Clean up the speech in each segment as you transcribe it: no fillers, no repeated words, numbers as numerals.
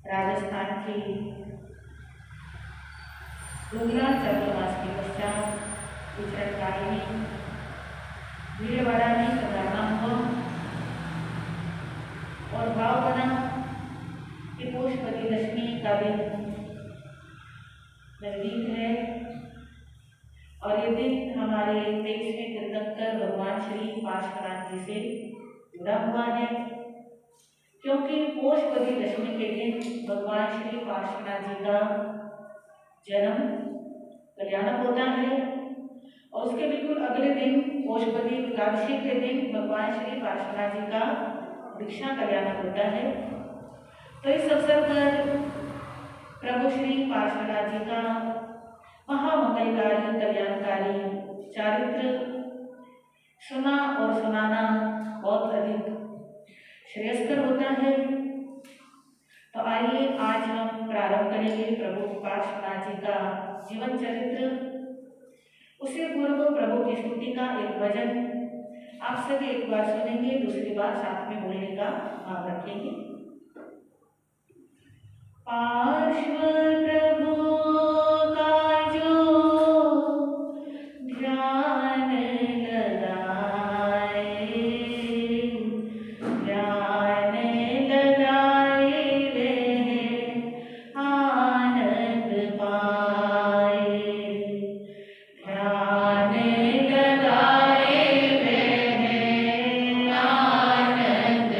राजस्थान की डोगरा चतुर्मास के पश्चात विचरणकारिणी भीलवाड़ा में खजाना हुआ और भाव बना कि पोषपति दशमी का दिन नजदीक है और ये दिन हमारे 23वें तीर्थंकर भगवान श्री पार्श्वनाथ जी से जुड़ा हुआ है, क्योंकि पोषपति दशमी के दिन भगवान श्री पार्श्वनाथ जी का जन्म कल्याणक होता है और उसके बिल्कुल अगले दिन पोषपति एकादशी के दिन भगवान श्री पार्श्वनाथ जी का दीक्षा कल्याणक होता है। तो इस अवसर पर प्रभु श्री पार्श्वनाथ जी का महामंगलकारी कल्याणकारी चारित्र सुना और सुनाना बहुत अधिक श्रेयस्कर होता है। तो आइए आज हम प्रारंभ करेंगे प्रभु पार्श्वनाथ जी का जीवन चरित्र। उससे पूर्व प्रभु की स्तुति का एक भजन आप सभी एक बार सुनेंगे, दूसरी बार साथ में बोलने का भाव रखेंगे। पार्श्व प्रभु का जो ध्यान लगाए, ध्यान लगाए वह आनंद पाए, ध्यान लगाए वह आनंद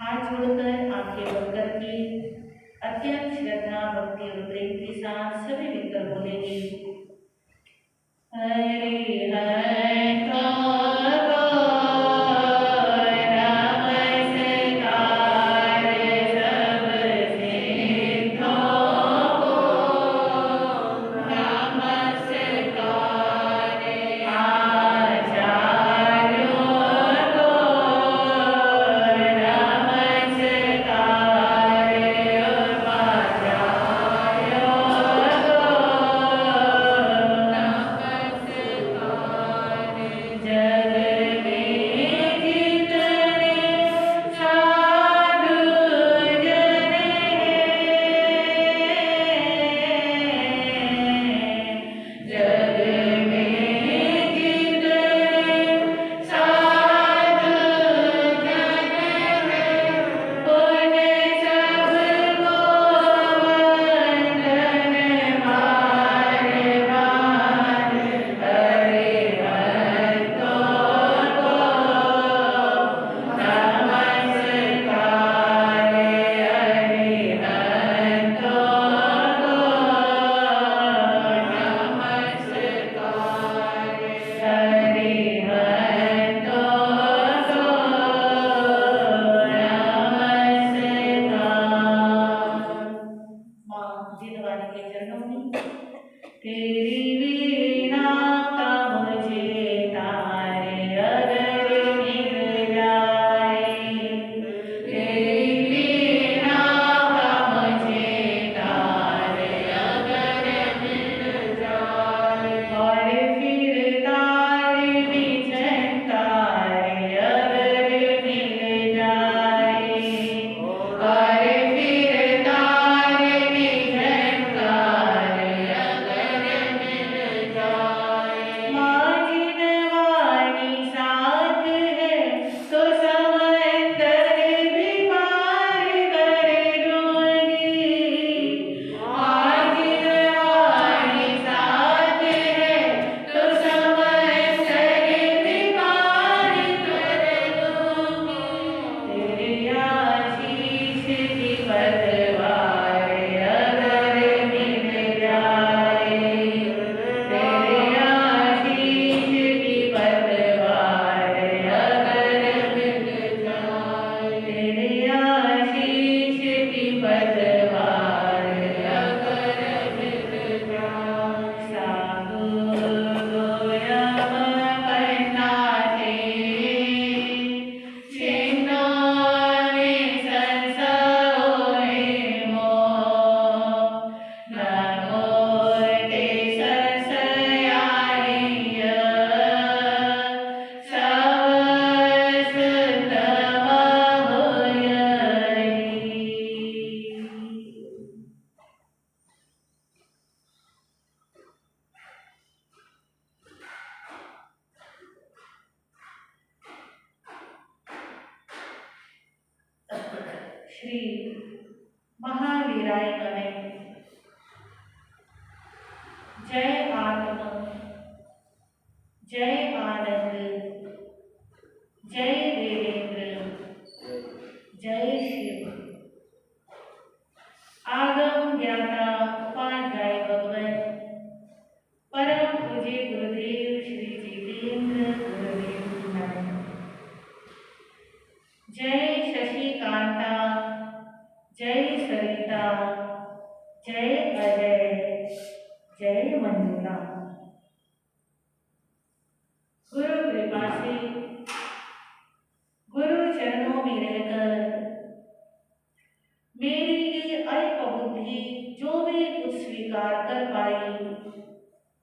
हाथ जोड़कर आंखें बंद करके अत्यंत श्रद्धा भक्ति और प्रेम के साथ सभी मिलकर बोलेंगे हरि श्री महावीराय नमः। जय आत्मा, जय आनंद, जय देवेंद्र, जय शिव। आगम ज्ञाता उपाध्याय भगवत परम पूज्य गुरुदेव श्री जितेंद्र गुरुदेव नमः। जय शशिकांता, जय सरिता, जय अजय, जय मंजुला। गुरु कृपा से गुरु चरणों में रहकर मेरी ये अल्प बुद्धि जो भी कुछ स्वीकार कर पाई,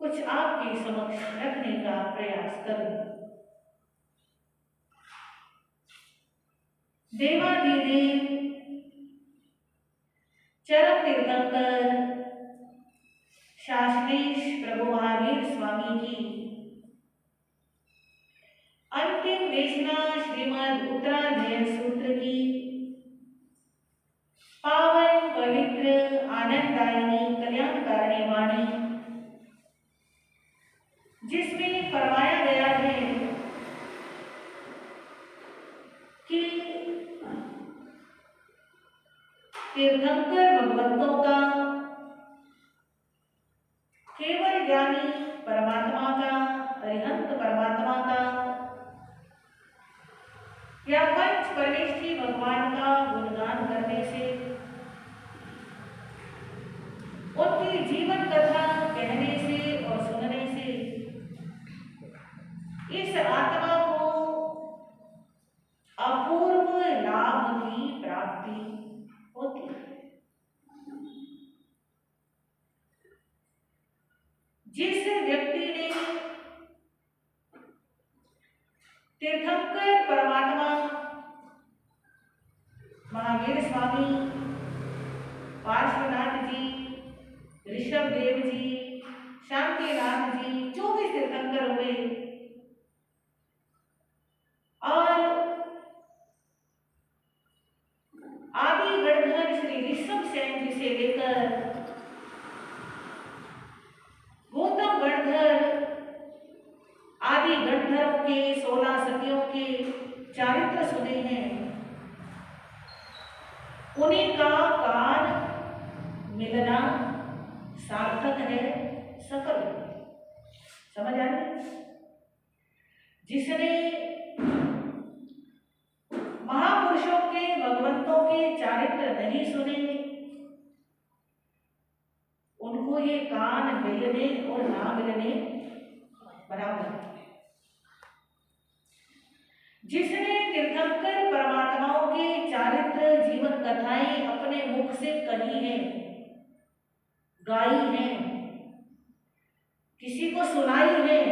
कुछ आपके समक्ष रखने का प्रयास करूं। देवाधिदेव चरम तीर्थंकर शास्त्रीश प्रभु महावीर स्वामी की अंतिम देशना श्रीमद् उत्तराध्ययन सूत्र की पावन पवित्र आनंददायिनी कल्याणकारिणी वाणी, जिसमें फरमाया गया है कि भगवंतों का, केवल ज्ञानी परमात्मा का, अरिहंत परमात्मा का या पंच परमेष्ठी भगवान का गुणगान करने से, उनकी जीवन कथा कहने से और सुनने से इस आत्मा को अपूर्व लाभ की प्राप्ति होती है। जिस व्यक्ति ने तीर्थंकर परमात्मा महावीर स्वामी, पार्श्वनाथ जी, ऋषभदेव जी, शांतिनाथ जी, 24 तीर्थंकर हुए और आदि गणधर श्री ऋषभ सेन जी से लेकर गौतम गणधर आदि गणधरों के 16 सदियों के चारित्र सुने हैं। उन्हीं का कान मिलना सार्थक है, सफल है। समझ आ रही? जिसने महापुरुषों के, भगवंतों के चारित्र नहीं सुने, उनको ये कान मिलने और ना मिलने बराबर है। जिसने तीर्थंकर परमात्माओं के चारित्र जीवन कथाएं अपने मुख से कही हैं, गाई हैं, किसी को सुनाई है,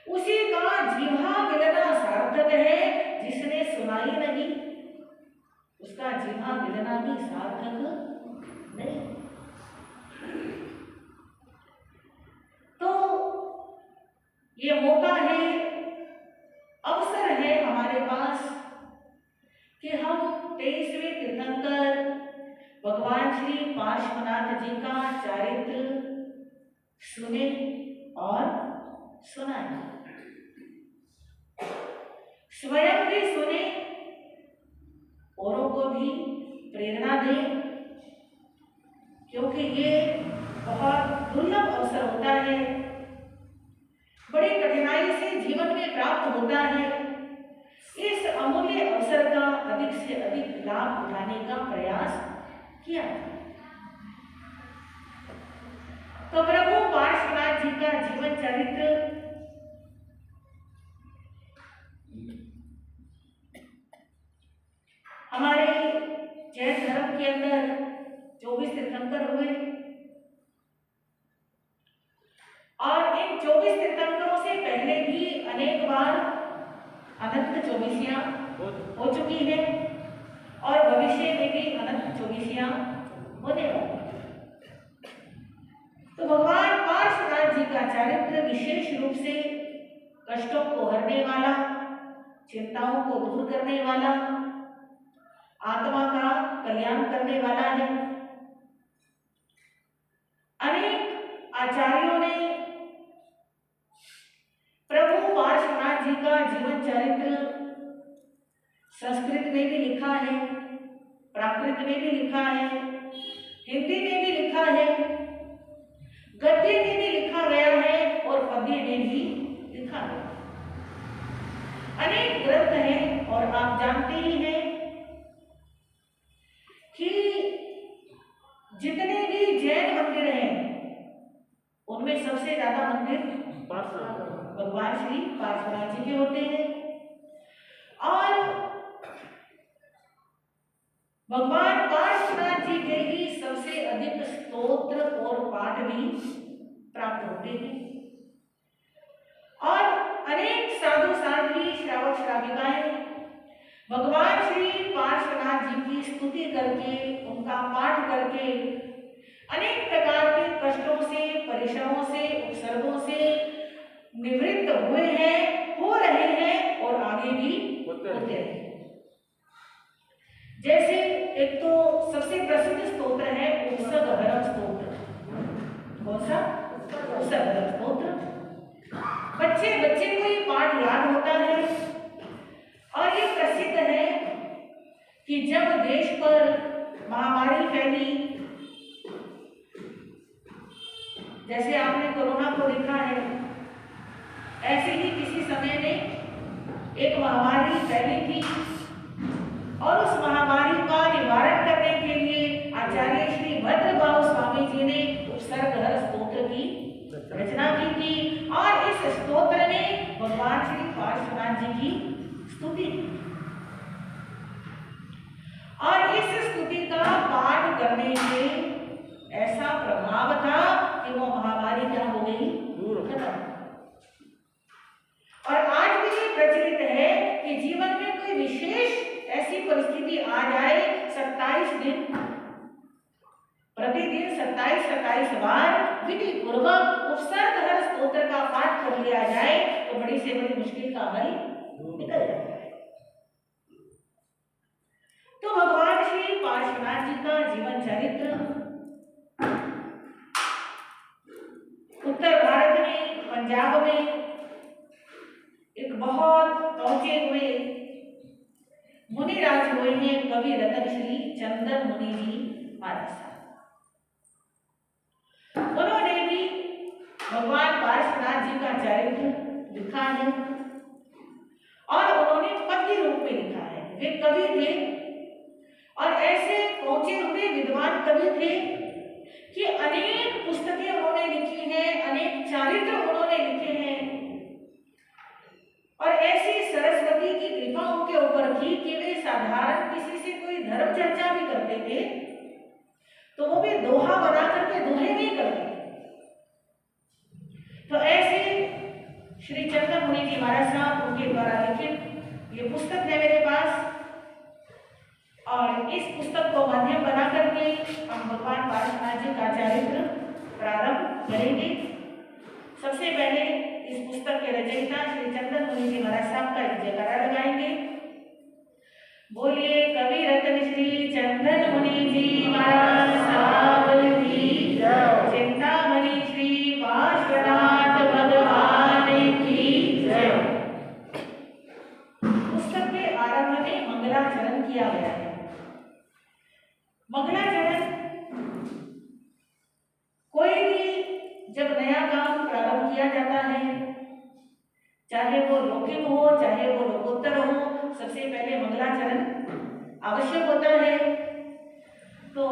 उसी का जिह्वा मिलना सार्थक है। जिसने सुनाई नहीं, उसका जिह्वा मिलना भी सार्थक नहीं। तो ये मौका है, अवसर है हमारे पास कि हम 23वें तीर्थंकर भगवान श्री पार्श्वनाथ जी का चारित्र सुने और सुनाए, स्वयं भी सुने, औरों को भी प्रेरणा दें, क्योंकि ये बहुत दुर्लभ अवसर होता है, बड़ी कठिनाई से जीवन में प्राप्त होता है। इस अमूल्य अवसर का अधिक से अधिक लाभ उठाने का प्रयास किया। तो प्रभु पार्श्वनाथ जी का जीवन चरित्र हमारे जैन धर्म के अंदर 24 तीर्थंकर हुए और इन 24 तीर्थंकरों से पहले भी अनेक बार अनंत चौबीसियां हो चुकी है और भविष्य में भी अनंत चौबीसियां होने वाली। तो भगवान पार्श्वनाथ जी का चारित्र विशेष रूप से कष्टों को हरने वाला, चिंताओं को दूर करने वाला, आत्मा का कल्याण करने वाला है। अनेक आचार्यों ने प्रभु पार्श्वनाथ जी का जीवन चरित्र संस्कृत में भी लिखा है, प्राकृत में भी लिखा है, हिंदी में भी लिखा है, गद्य में भी लिखा गया है और पद्य में भी लिखा है। अनेक ग्रंथ हैं और आप जानते ही हैं कि जितने भी जैन मंदिर हैं उनमें सबसे ज्यादा मंदिर भगवान श्री पार्श्वनाथ जी के होते हैं और भगवान पार्श्वनाथ जी के ही सबसे अधिक स्तोत्र और पाठ भी प्राप्त होते हैं और अनेक साधु साध्वी, श्रावक श्राविकाएं भगवान श्री पार्श्वनाथ जी की स्तुति करके, उनका पाठ करके अनेक प्रकार के कष्टों से, परेशानियों से, उपसर्गों से निवृत्त हुए हैं, हो रहे हैं और आगे भी होते हैं। जैसे एक तो सबसे प्रसिद्ध स्तोत्र है उपसर्गहरण स्तोत्र। कौन सा? उपसर्गहरण स्तोत्र। बच्चे को ये पाठ याद होता है और ये प्रसिद्ध है कि जब देश पर महामारी फैली, जैसे आपने कोरोना को देखा है, ऐसे ही किसी समय में एक महामारी फैली थी और उस महामारी का निवारण करने के लिए आचार्य श्री भद्रबाहु स्वामी जी ने उपसर्गहर स्तोत्र की रचना की थी और इस स्तोत्र में भगवान श्री पार्श्वनाथ जी की स्तुति की और इस स्तुति का पाठ करने से ऐसा प्रभाव था कि वो महामारी क्या हो गई, खत्म। और आज भी ये प्रचलित है कि जीवन में कोई विशेष ऐसी परिस्थिति आ जाए, 27 दिन प्रतिदिन 27 बार विधि पूर्वक उपसर्गहर स्तोत्र का पाठ कर लिया जाए तो बड़ी से बड़ी मुश्किल का हल निकल जाता है। तो भगवान श्री पार्श्वनाथ जी का जीवन चरित्र उत्तर भारत में, पंजाब में एक बहुत पहुंचे हुए मुनिराज हुए हैं कवि रतन श्री चंदन मुनि जी महाराज साहब। उन्होंने भी भगवान पार्श्वनाथ जी का चरित्र लिखा है और उन्होंने पद्य रूप में लिखा है। वे कवि थे और ऐसे पहुंचे हुए विद्वान कवि थे कि अनेक पुस्तकें उन्होंने लिखी हैं, अनेक चरित्र उन्होंने लिखे हैं और ऐसी सरस्वती की कृपा उनके ऊपर थी कि वे साधारण किसी से कोई धर्म चर्चा भी करते थे तो वो भी दोहा बना करके दोहे में करते थे। तो ऐसे श्री चंदन मुनि जी महाराज साहब, उनके द्वारा लिखित ये पुस्तक है मेरे पास और इस पुस्तक को माध्यम बना करके हम भगवान पार्श्वनाथ जी का चरित्र प्रारंभ करेंगे। सबसे पहले इस पुस्तक के रचयिता श्री चंदन मुनि जी महाराज साहब का जयकारा लगाएंगे। बोलिए कवि रत्न श्री चंदन मुनि जी महाराज साहब की जय। चिंतामणि श्री पार्श्वनाथ भगवान की जय। पुस्तक के आरंभ में मंगलाचरण किया गया है। मंगलाचरण कोई भी जब नया काम प्रारंभ किया जाता है, चाहे वो लौकिक हो चाहे वो लोकोत्तर हो, सबसे पहले मंगलाचरण आवश्यक होता है। तो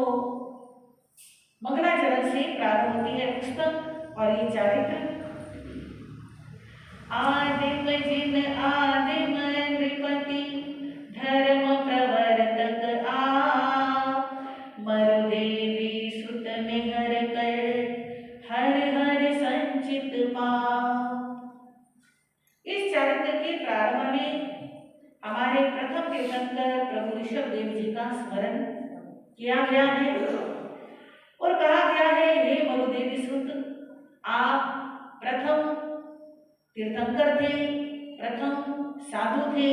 मंगलाचरण से प्रारंभ होती है पुस्तक और ये चरित्र। आदिम जिन आदिम नृपति धर्म प्रवर्तक मरुदेवी सुत निहर कर हर हर संचित पा। इस चरित्र के प्रारंभ में हमारे प्रथम तीर्थंकर प्रभु ऋषभ देव जी का स्मरण किया गया है और कहा गया है, हे मरुदेवी सुत, आप प्रथम तीर्थंकर थे, प्रथम साधु थे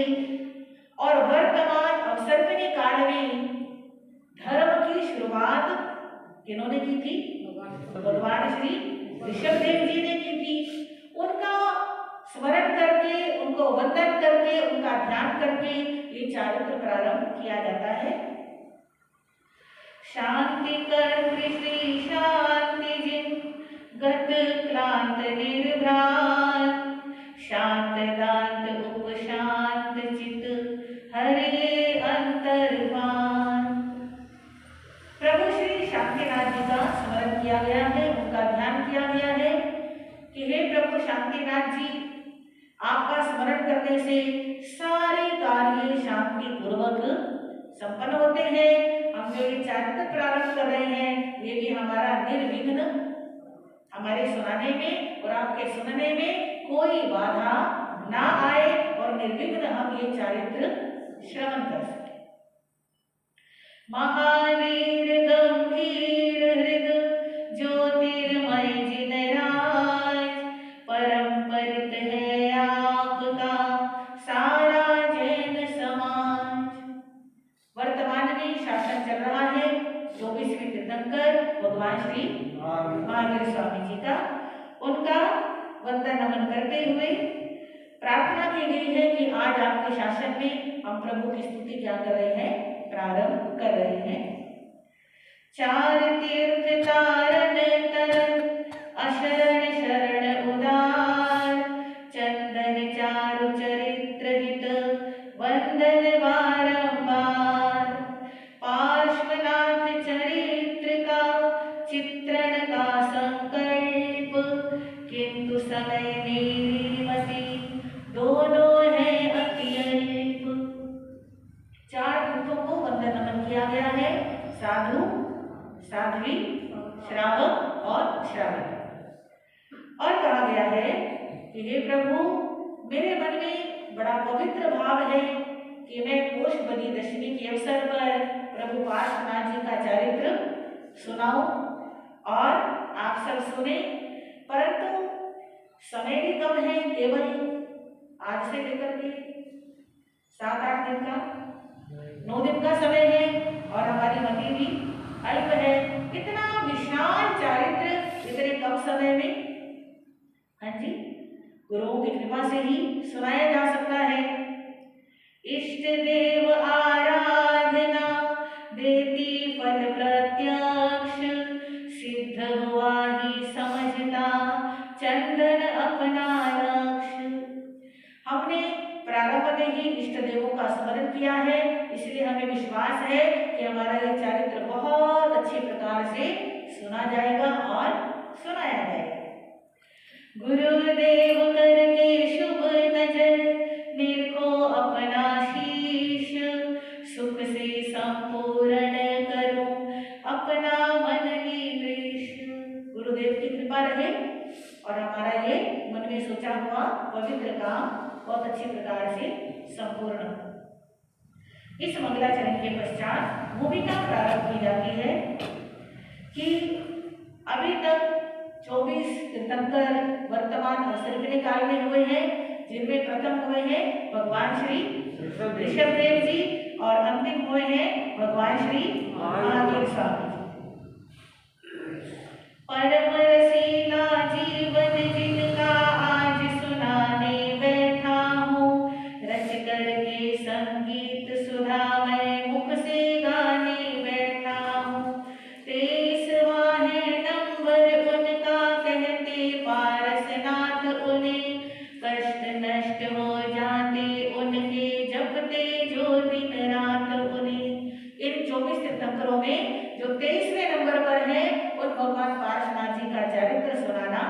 और वर्तमान अवसर्पिणी काल में धर्म की शुरुआत किन्होंने की थी? भगवान श्री ऋषभ देव जी ने की थी। उनका स्मरण करके, उनको वंदन करके, उनका ध्यान करके ये चरित्र प्रारंभ किया जाता है। शांति कर श्री शांति जिन गत क्लांत निर्भ्रांत शांत दांत उपशांत चित हरे अंतर्भान। प्रभु श्री शांतिनाथ जी का स्मरण किया गया है, उनका ध्यान किया गया है कि हे प्रभु शांतिनाथ जी, आपका स्मरण करने से सारे कार्य शांति पूर्वक संपन्न होते हैं। हम जो ये चरित्र प्रारंभ कर रहे हैं ये भी हमारा निर्विघ्न, हमारे सुनाने में और आपके सुनने में कोई बाधा ना आए और निर्विघ्न हम ये चरित्र श्रवण कर सकें। महावीर गंभीर हृद ज्योतिर्मय जिन राज परम परित है आपका सारा जैन समाज। वर्तमान में शासन चल रहा है 24वें तीर्थंकर भगवान श्री महावीर स्वामी जी का। उनका वंदन नमन करते हुए प्रार्थना की गई है कि आज आपके शासन में हम प्रभु की स्तुति क्या कर रहे हैं, प्रारंभ कर रहे हैं। चार तीर्थ तारन तरन मेरी मति, दोनों है अत्यल्प। चार तीर्थों को वंदन नमन किया गया है, साधु, साध्वी, श्रावक और श्राविका। और कहा गया है कि हे प्रभु, मेरे मन में बड़ा पवित्र भाव है कि मैं पौष बदी दशमी के अवसर पर प्रभु पार्श्वनाथ जी का चरित्र सुनाऊं और आप सब सुने, परंतु समय भी कम है, केवल आज से लेकर के 7-8 दिन का, 9 दिन का समय है और हमारी मति भी अल्प है। इतना विशाल चरित्र इतने कम समय में, हाँ जी, गुरुओं की कृपा से ही सुनाया जा सकता है। इष्ट देव आराधना देती फल प्रत्यक्ष, सिद्ध हुआ ही समझता चंदन अपना लक्ष्य। हमने प्रारंभ में ही इष्ट देवों का स्मरण किया है, इसलिए हमें विश्वास है कि हमारा यह चरित्र बहुत अच्छी प्रकार से सुना जाएगा और सुनाया जाएगा। गुरुदेव करके शुभ नजर, निरखो अपना शीश, सुख से संपूर्ण करूं अपना मन निवेश। गुरुदेव की कृपा रहे और हमारा ये मन में सोचा हुआ पवित्र काम बहुत अच्छी प्रकार से संपूर्ण हो। इस मंगलाचरण के पश्चात भूमिका प्रारंभ की जाती है कि अभी तक 24 तीर्थंकर वर्तमान अवसर्पिणी काल में हुए हैं, जिनमें प्रथम हुए हैं भगवान श्री ऋषभदेव जी और अंतिम हुए हैं भगवान श्री महावीर स्वामी जी। परम रसीला जीवन जिनका आज सुनाने बैठा हूँ, रच करके संगीत सुधा मैं मुख से गाने बैठा हूँ। 23वां है नंबर उनका, कहते पारसनाथ उन्हें, कष्ट नष्ट हो जाते उनके, जपते जो दिन रात उन्हें। इन 24 तीर्थंकरों में जो 23वें नंबर पर है, उन भगवान पार्श्वनाथ जी का चरित्र सुनाना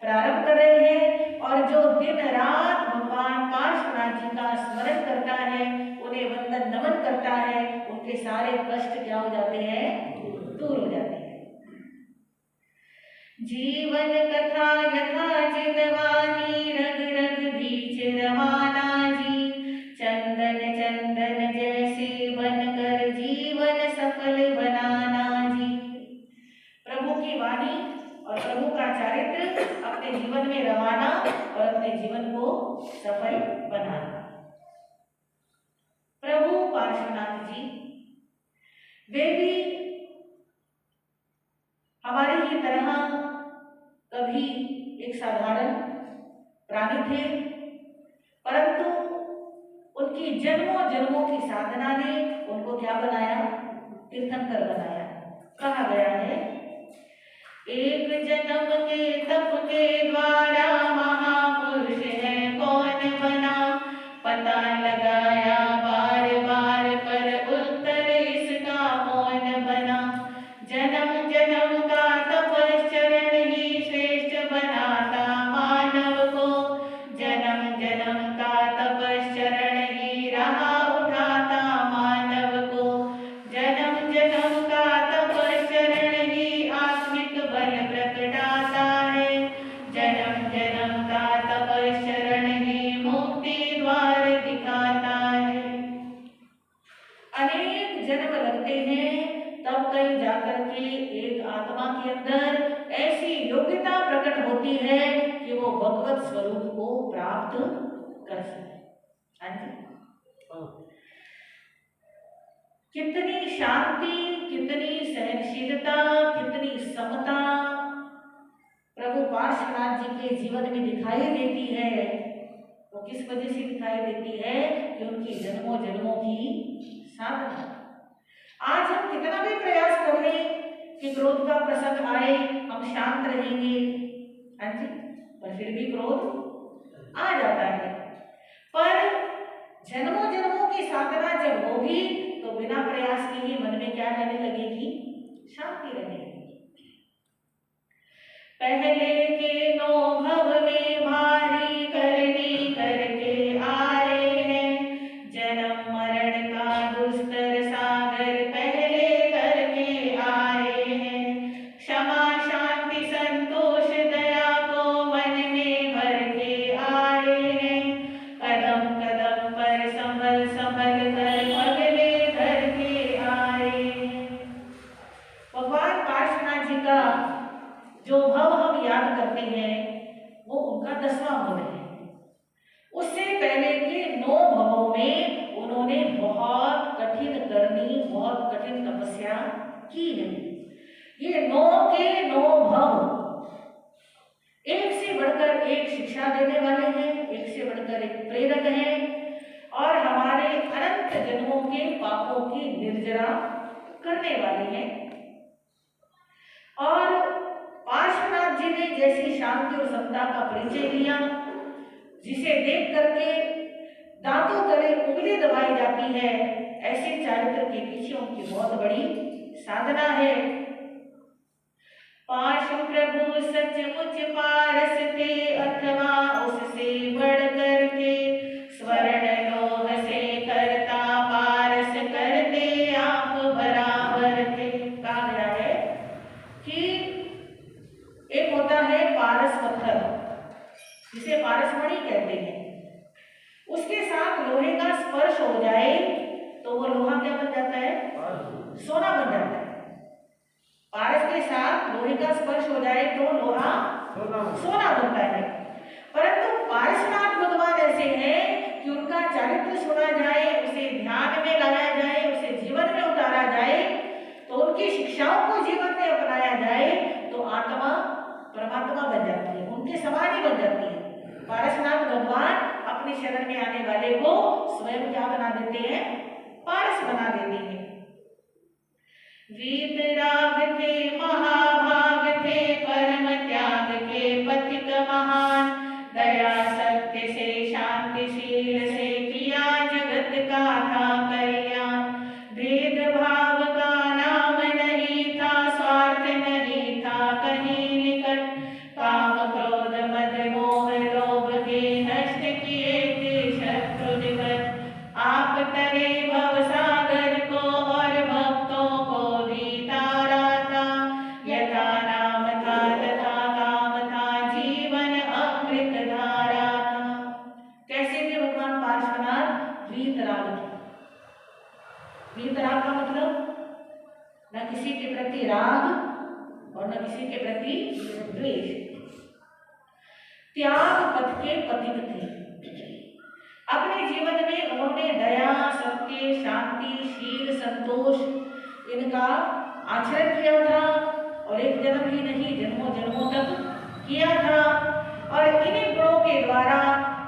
प्रारंभ कर रहे हैं। और जो दिन रात भगवान पार्श्वनाथ जी का स्मरण करता है, उन्हें वंदन नमन करता है, उनके सारे कष्ट क्या हो जाते हैं? दूर हो जाते हैं। जीवन कथा यथा जिनवानी, रग रग बीच रवाना जी, चंदन चंदन जैसे बनकर जीवन सफल बनाना जी। प्रभु की वाणी और प्रभु का चरित्र अपने जीवन में रवाना और अपने जीवन को सफल बनाना। प्रभु पार्श्वनाथ जी वे भी हमारे ही तरह कभी एक साधारण प्राणी थे, परंतु उनकी जन्मों जन्मों की साधना ने उनको क्या बनाया? तीर्थंकर बनाया। कहा गया है, एक जन्म के तप के द्वारा महापुरुष है कौन बना, पता लगाया बार बार पर उत्तर इसका मौन बना। जन्म जन्म का तपश्चरण ही श्रेष्ठ बनाता मानव को, जन्म जन्म का तपश्चरण ही रहा उठाता मानव को। जन्म जन्म का तपश्चरण ही आत्मिक बल प्रकटाता है, जन्म जन्म का तपश्चरण ही मुक्ति द्वार दिखाता है। अनेक जन्म लगते हैं, तब कहीं जाकर के एक आत्मा के अंदर ऐसी योग्यता प्रकट होती है कि वो भगवत स्वरूप को प्राप्त कर सके। हाँ जी, कितनी शांति, कितनी सहनशीलता, कितनी समता प्रभु पार्श्वनाथ जी के जीवन में दिखाई देती है। वो किस वजह से दिखाई देती है? कि उनकी जन्मों जन्मों की साधना। आज हम कितना भी प्रयास कर लें कि क्रोध का प्रसंग आए हम शांत रहेंगे, हाँ जी, पर फिर भी क्रोध आ जाता है। पर जन्मों जन्मों की साधना जब होगी तो बिना प्रयास के ही मन में क्या रहने लगेगी? शांति रहने लगेगी। पहले के 9 भव में भारी करने करके आए हैं, जन्म मरण का दुस्तर सागर पहले करके आए हैं, क्षमा शांति संतोष दया को मन में भर के आए हैं, कदम कदम पर संभल संभल कर पगले धर के आए हैं। भगवान पार्श्वनाथ जी का जो भव हम याद करते हैं वो उनका 10वां भव है। उससे पहले के 9 भवों में उन्होंने बहुत कठिन करनी, बहुत कठिन तपस्या की है। ये 9 के 9 भव एक से बढ़कर एक शिक्षा देने वाले हैं, एक से बढ़कर एक प्रेरक हैं और हमारे अनंत जन्मों के पापों की निर्जरा करने वाले हैं। और पार्श्वनाथ जी ने जैसी शांति और समता का परिचय दिया, जिसे देख करके दांतों तले उंगली दबाई जाती है, ऐसे चारित्र के पीछे उनकी बहुत बड़ी साधना है। पार्श्व प्रभु सचमुच पारस थे, अथवा उससे बढ़ करके स्वर्ण लोह से करता पारस करते आप बराबर थे। कहा गया है कि एक होता है पारस पत्थर, जिसे पारसमणि कहते हैं, उसके साथ लोहे का स्पर्श हो जाए तो वो लोहा क्या बन जाता है? सोना बन जाता है। पारस के साथ लोहे का स्पर्श हो जाए तो लोहा सोना बनता है। परंतु पार्श्वनाथ भगवान ऐसे हैं कि उनका चरित्र सुना जाए, उसे ध्यान में लाया जाए, उसे जीवन में उतारा जाए, तो उनकी शिक्षाओं को जीवन में अपनाया जाए तो आत्मा परमात्मा बन जाती है, उनके समान ही बन जाती है। पारसनाथ भगवान अपने शरण में आने वाले को स्वयं क्या बना देते हैं? पारस बना देते हैं। वीतराग थे, महाभाग थे, परम त्याग के पथिक महान, दया सत्य से शांतिशील से किया जगत का था कल्याण, भेदभाव का नाम नहीं था, स्वार्थ नहीं था कहीं निकट, काम क्रोध मद मोह लोभ के नष्ट किए थे शत्रु निकट, आप तरे भव सागर को और भक्तों को भी तारा था, यथा नाम था तथा काम था, जीवन अमृत धारा था। कैसे थे भगवान पार्श्वनाथ? वीतराग थे। वीतराग का मतलब न किसी के प्रति राग और न किसी के प्रति द्वेष। त्याग पथ के पथिक थे। अपने जीवन में उन्होंने दया, सत्य, शांति, शील, संतोष इनका आचरण किया था और एक जन्म ही नहीं, जन्मों जन्मों तक किया था। और इन्हीं गुणों के द्वारा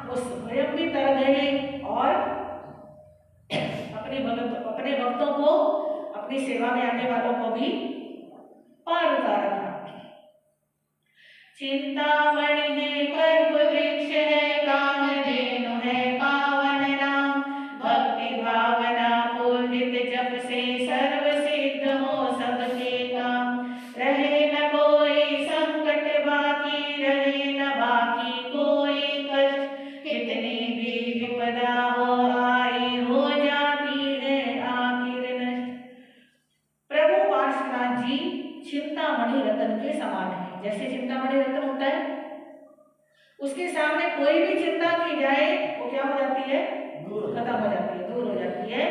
वो स्वयं भी तर गए और अपने भक्तों को, अपनी सेवा में आने वालों को भी पार उतारा था। चिंतामणि है, कल्प वृक्ष है, कामधेनु है, पावन नाम, भक्ति भावना पूर्णित जप से सर्व सिद्ध हो सबके काम, रहे न कोई संकट बाकी, रहे न बाकी कोई कष्ट, कितनी भी विपदा हो आई हो जाती है आखिर नष्ट। प्रभु पार्श्वनाथ जी चिंतामणि रतन के समान है। जैसे चिंतामणि रतन होता है, उसके सामने कोई भी चिंता की जाए वो क्या हो जाती है? खत्म हो जाती है, दूर हो जाती है।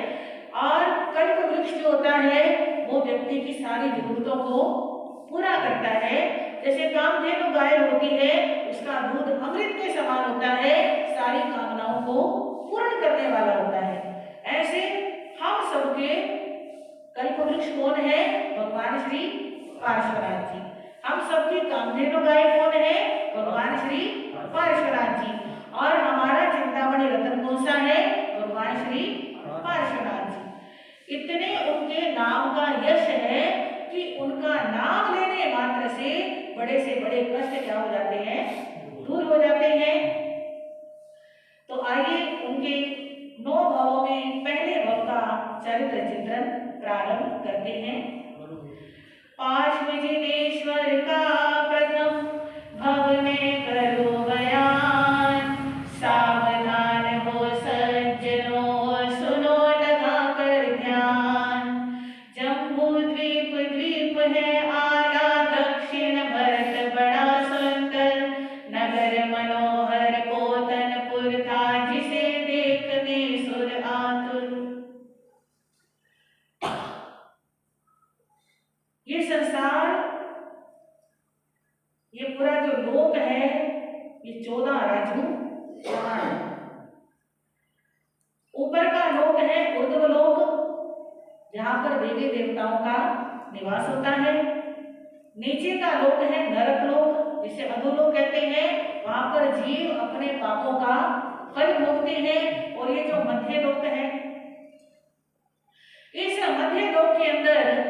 और कल्प वृक्ष जो होता है वो व्यक्ति की सारी जरूरतों को पूरा करता है। जैसे कामधेनु गाय होती है, उसका दूध अमृत के समान होता है, सारी कामनाओं को पूर्ण करने वाला होता है। ऐसे हम सबके कल्प वृक्ष कौन है? भगवान श्री पार्श्वनाथ जी। हम सबकी कामधेनु गाय कौन है? भगवान श्री पार्श्वनाथ जी। और हमारा चिंतामणि रतन कौन सा है? भगवान श्री पार्श्वनाथ जी। इतने उनके नाम का यश है कि उनका नाम लेने मात्र से बड़े कष्ट क्या हो जाते हैं? दूर हो जाते हैं। तो आइए उनके 9 भावों में पहले भाव का चरित्र चित्रण प्रारंभ करते हैं। पार्श्व जिनेश्वर का प्रथम भव में करो पोतनपुर था जिसे देखने सुर आतुर। ये संसार, ये पूरा जो लोक है, ये 14 राजू समान है। ऊपर का लोक है ऊर्ध्व लोक, जहां पर देवी देवताओं का निवास होता है। नीचे का लोक है नरक लोक, जिसे अधोलोक कहते हैं। वहां पर जीव अपने पापों का फल भोगते हैं। और ये जो मध्य लोक है, इस मध्य लोक के अंदर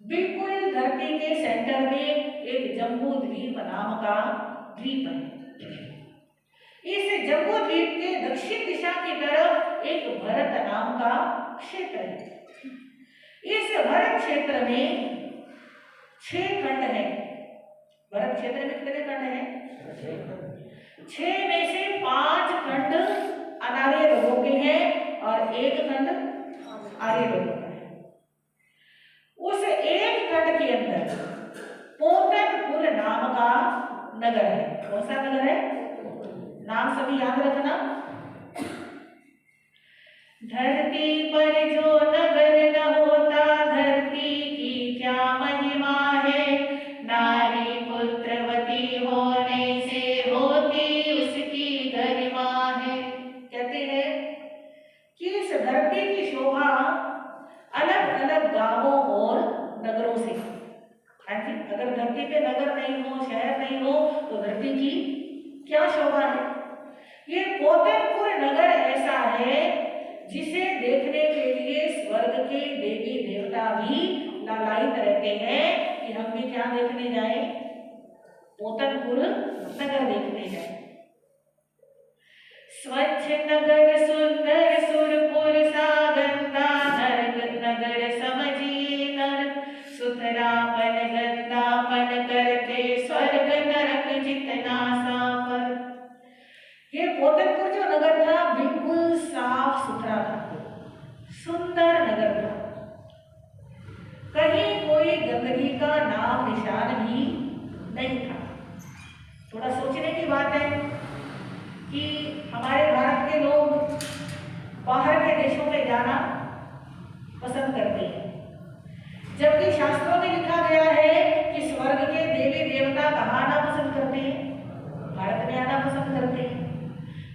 बिल्कुल धरती के सेंटर में एक जम्बू द्वीप नाम का द्वीप है। इस जम्बू द्वीप के दक्षिण दिशा की तरफ एक भरत नाम का क्षेत्र है। इस भरत क्षेत्र में 6 खंड है। भरत क्षेत्र में कितने खंड हैं? 6 में से 5 खंड अनार्य लोगों के हैं और 1 खंड आर्य लोगों का है। उस एक खंड के अंदर पोतनपुर नाम का नगर है। कौन सा नगर है? नाम सभी याद रखना। धरती पर जो नगर न होता, धरती की क्या महिमा है। नारी पुत्रवती होने से होती उसकी गरिमा है। कहते हैं कि इस धरती की शोभा अलग अलग गांवों और नगरों से। अगर धरती पे नगर नहीं हो, शहर नहीं हो, तो धरती की क्या शोभा है। ये पोतनपुर नगर ऐसा है जिसे देखने के लिए स्वर्ग के देवी देवता भी लालायित रहते हैं कि हम भी क्या देखने जाएं? पोतनपुर नगर देखने जाएं। स्वच्छ नगर सुंदर सुरपुर सागंदा, नगर समझिए नर, सुथरापन गंदापन करते स्वर्ग नरक जितना सापर। ये पोतनपुर जो नगर था बिल्कुल साफ सुथरा था, सुंदर नगर था। कहीं कोई गंदगी का नाम निशान भी नहीं था। थोड़ा सोचने की बात है कि हमारे भारत के लोग बाहर के देशों में जाना पसंद करते हैं, जबकि शास्त्रों में लिखा गया है कि स्वर्ग के देवी देवता कहाँ आना पसंद करते हैं? भारत में आना पसंद करते हैं।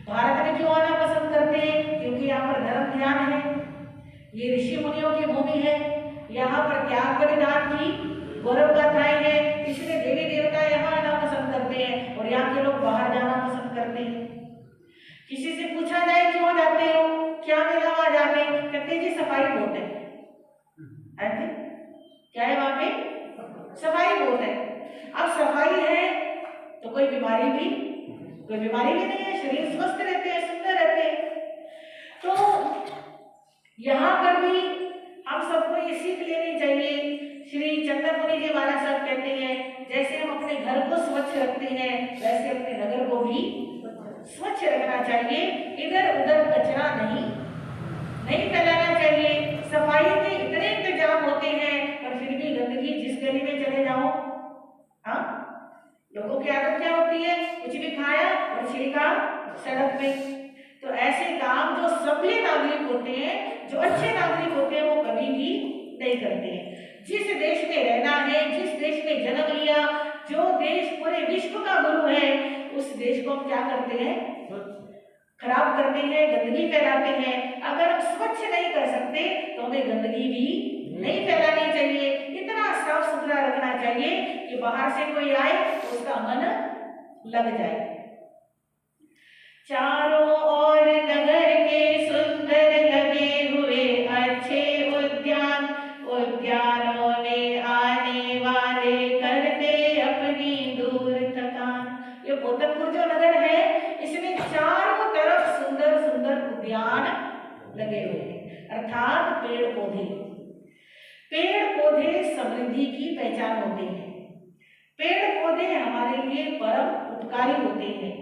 भारत में क्यों आना पसंद करते हैं? क्योंकि यहाँ पर धर्म ध्यान है, ये ऋषि मुनियों की भूमि है, यहाँ पर त्याग बलिदान की गौरव गाथाएं है, इसलिए देवी देवता यहाँ आना पसंद करते हैं और यहाँ के लोग बाहर जाना पसंद करते हैं। किसी से पूछा जाए क्यों जाते हो, क्या मिला वहां जाके, कहते जी सफाई बहुत है। क्या है वहां पे? सफाई बहुत है। अब सफाई है तो कोई बीमारी भी नहीं है, शरीर स्वस्थ रहते हैं, सुंदर रहते हैं। तो यहाँ पर भी हम सबको ये सीख लेनी चाहिए। श्री चंदन मुनि जी महाराज साहब कहते हैं, जैसे हम अपने घर को स्वच्छ रखते हैं, वैसे अपने नगर को भी स्वच्छ रखना चाहिए। इधर उधर कचरा नहीं फैलाना चाहिए। सफाई के इतने इंतजाम होते हैं पर फिर भी गंदगी, जिस गली में चले जाओ, हाँ, लोगों की आदत क्या होती है? कुछ भी खाया और छिड़का सड़क पे। तो ऐसे काम जो सभ्य नागरिक होते हैं, जो अच्छे नागरिक होते हैं, वो कभी भी नहीं करते हैं। जिस देश में रहना है, जिस देश में जन्म लिया, जो देश पूरे विश्व का गुरु है, उस देश को हम क्या करते हैं? खराब करते हैं, गंदगी फैलाते हैं। अगर हम स्वच्छ नहीं कर सकते तो हमें गंदगी भी नहीं फैलानी चाहिए। इतना साफ सुथरा रखना चाहिए कि बाहर से कोई आए तो उसका मन लग जाए। चारों ओर नगर के सुंदर लगे हुए अच्छे उद्यान, उद्यानों में आने वाले करते अपनी दूर थकान। ये पोतनपुर जो नगर है, इसमें चारों तरफ सुंदर सुंदर उद्यान लगे हुए हैं, अर्थात पेड़ पौधे। पेड़ पौधे समृद्धि की पहचान होते हैं। पेड़ पौधे हमारे लिए परम उपकारी होते हैं।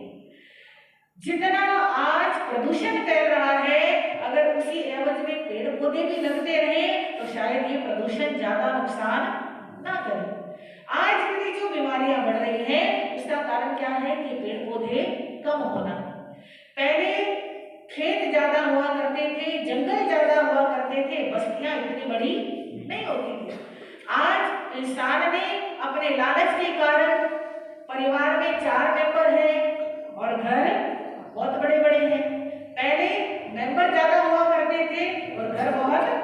जितना आज प्रदूषण फैल रहा है, अगर उसी एवज में पेड़ पौधे भी लगते रहे तो शायद ये प्रदूषण ज्यादा नुकसान ना करे। आज की जो बीमारियां बढ़ रही हैं, उसका कारण क्या है कि पेड़ पौधे कम हो हुआ करते थे, जंगल ज्यादा हुआ करते थे, बस्तियां इतनी बड़ी नहीं होती थी। आज इंसान ने अपने लालच के कारण परिवार में 4 मेंबर हैं और घर बहुत बड़े बड़े हैं। पहले मेंबर ज्यादा हुआ करते थे और घर बहुत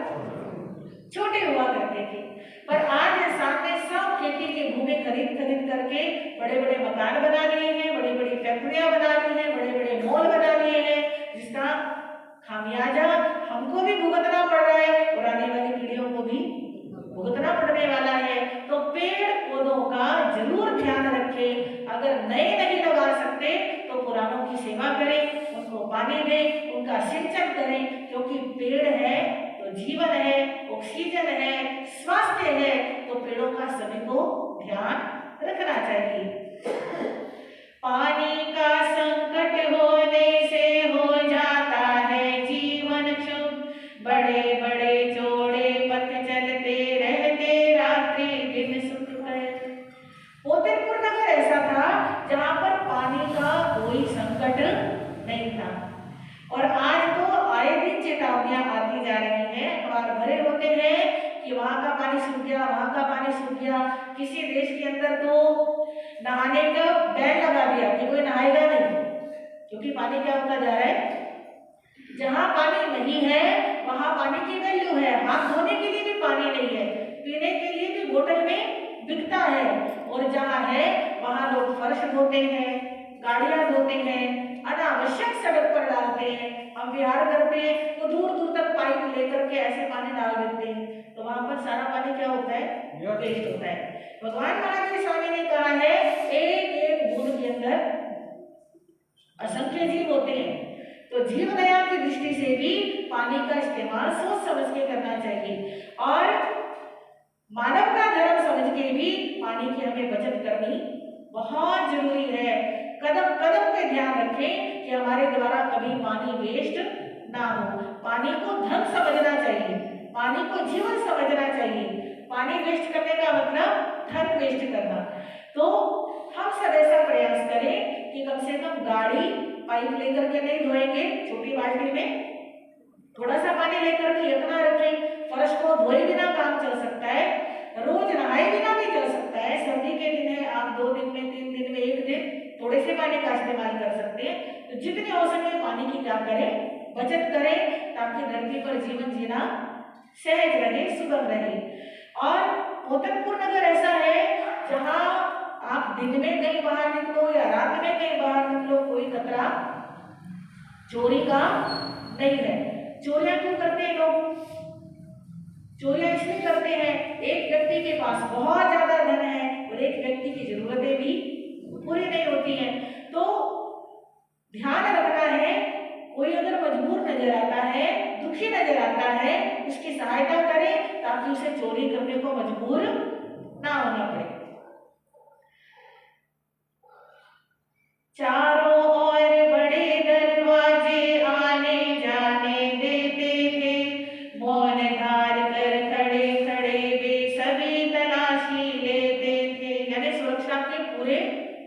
छोटे हुआ करते थे। पर आज इंसान ने सब खेती की भूमि खरीद करके बड़े बड़े मकान बना लिए हैं, बड़ी बड़ी फैक्ट्रियां बना ली हैं, बड़े बड़े मॉल बना लिए हैं, जिसका खामियाजा हमको भी भुगतना पड़ रहा है और आने वाली पीढ़ियों को भी भुगतना पड़ने वाला है। तो पेड़ पौधों का जरूर ध्यान रखें। अगर नए नहीं लगा सकते तो पुरानों की सेवा करें, उनको पानी दें, उनका सिंचन करें, क्योंकि पेड़ है तो जीवन है, ऑक्सीजन है, स्वास्थ्य है, तो पेड़ों का सभी को ध्यान रखना चाहिए। पानी का संकट होने से हो जाता है जीवन क्षुब्ध, बड़े बड़े चौड़े पथ चलते रहते, रात्रि दिन सुख है। पोतेपुर नगर ऐसा था जहां पर पानी का कोई संकट नहीं था, और आज तो आए दिन चेतावनियां आती जा रही हैं, अखबार भरे होते हैं कि वहां का पानी सूख गया, वहां का पानी सूख गया। किसी देश के अंदर तो नहाने का बैन लगा दिया कि कोई नहाएगा नहीं, क्योंकि पानी क्या होता जा रहा है, जहां पानी नहीं है वहां पानी की वैल्यू है, हाथ धोने के लिए भी पानी नहीं है, पीने के लिए भी बोतल में बिकता है, और जहां है वहां लोग फर्श धोते हैं, गाड़ियां धोते हैं, अनावश्यक सड़क पर डालते हैं। हम विहार करते हैं तो दूर दूर तक पाइप लेकर के ऐसे पानी डाल देते हैं, तो वहां पर सारा पानी क्या होता है, वेस्ट होता है। भगवान महावीर स्वामी ने कहा है एक एक बूंद के अंदर असंख्य जीव होते हैं, तो जीव दया की दृष्टि से भी पानी का इस्तेमाल सोच समझ के करना चाहिए, और मानव का धर्म समझ के भी पानी की हमें बचत करनी बहुत जरूरी है। कदम कदम पे ध्यान रखें कि हमारे द्वारा कभी पानी वेस्ट ना हो। पानी को धन समझना चाहिए, पानी को जीवन समझना चाहिए। पानी वेस्ट करने का मतलब धन वेस्ट करना। तो हम सब ऐसा प्रयास करें कि कम से कम गाड़ी पाइप लेकर के नहीं धोएंगे, छोटी बाल्टी में थोड़ा सा पानी लेकर के इतना रखें, फर्श को धोए बिना काम चल सकता है, रोज नहाए बिना भी चल सकता है। सर्दी के दिन है, आप 2 दिन में 3 दिन में 1 दिन थोड़े से पानी का इस्तेमाल कर सकते हैं। तो जितने हो सके पानी की क्या करें, बचत करें, ताकि धरती पर जीवन जीना सहज रहे, सुगम रहे। और पोतनपुर नगर ऐसा है जहां आप दिन में कहीं बाहर निकलो या रात में कहीं बाहर निकलो, कोई खतरा चोरी का नहीं है। चोरियां क्यों करते हैं लोग? चोरियां इसलिए करते हैं, एक व्यक्ति के पास बहुत ज्यादा धन है और एक व्यक्ति की जरूरतें भी पूरी नहीं होती हैं। तो ध्यान रखना है, कोई अगर मजबूर नजर आता है, दुखी नजर आता है, उसकी सहायता करें ताकि उसे चोरी करने को मजबूर ना होना पड़े। चारों ओर बड़े दरवाजे आने जाने देते थे, मौन धार कर खड़े खड़े वे सभी तलाशी लेते थे। यानी सुरक्षा के पूरे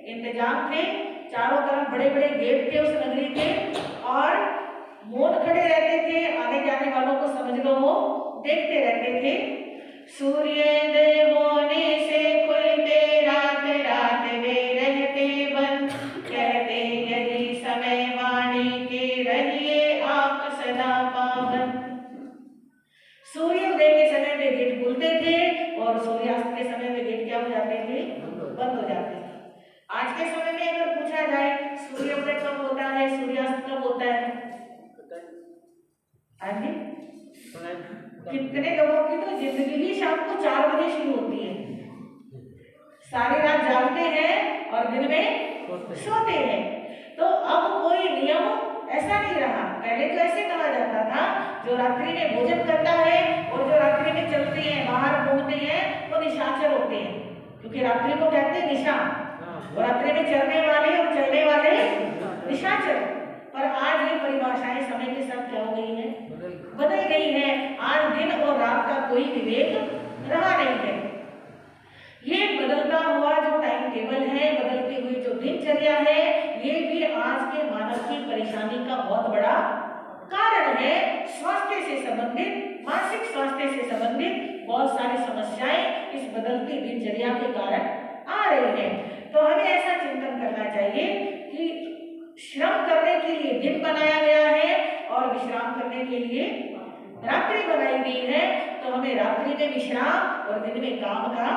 इंतजाम थे, चारों तरफ बड़े बड़े गेट थे उस नगरी के, और मौन खड़े रहते थे, आने जाने वालों को समझ लो वो देखते रहते थे। सूर्योदय होने से खुलते रात रात वे रहते बंद, कहते यदि समय वाणी के रहिए आप सदा पावन। सूर्योदय के समय में गेट खुलते थे और सूर्यास्त के समय में गेट क्या हो जाते थे, बंद हो जाते थे। आज के समय में अगर पूछा जाए सूर्योदय कब होता है, सूर्यास्त कब होता है, हाँ जी, कितने लोगों की तो जिंदगी ही शाम को 4 बजे शुरू होती है, सारी रात जागते हैं और दिन में सोते हैं। तो अब कोई नियम ऐसा नहीं रहा। पहले तो ऐसे कहा जाता था जो रात्रि में भोजन करता है और जो रात्रि में चलते हैं, बाहर घूमते हैं, वो निशाचर होते हैं, क्योंकि रात्रि को कहते हैं निशा, और रात्रि में चलने वाले और चलने वाले निशाचर। पर आज ये परिभाषाएं समय के साथ क्या हो गई है, बदल गई है। आज दिन और रात का कोई विवेक रहा नहीं है। ये बदलता हुआ जो टाइम टेबल है, बदलती हुई जो दिनचर्या है, ये भी आज के मानव की परेशानी का बहुत बड़ा कारण है स्वास्थ्य से संबंधित, मानसिक स्वास्थ्य से संबंधित बहुत सारी समस्याएं इस बदलती दिनचर्या के कारण आ रही हैं। तो हमें ऐसा चिंतन करना चाहिए कि श्रम करने के लिए दिन बनाया गया है और विश्राम करने के लिए रात्रि बनाई गई है। तो हमें रात्रि में विश्राम और दिन में काम का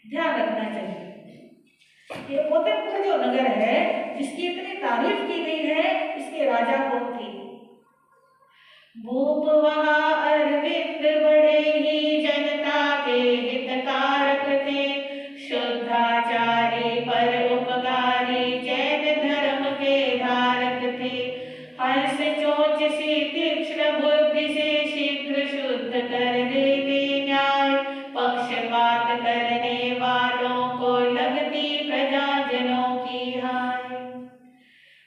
ध्यान रखना चाहिए। ये पोतनपुर जो नगर है जिसकी इतनी तारीफ की गई है, इसके राजा कौन थे? भूप वहाँ अरविंद बड़े ही जनता के हितकारक थे, शुद्धाचारी पर उपकारी जैन धर्म के धारक थे। हर्ष चोच से तीक्ष्ण बुद्धि से शीघ्र शुद्ध कर देते न्याय, पक्षपात करने वालों को लगती प्रजाजनों की हाय।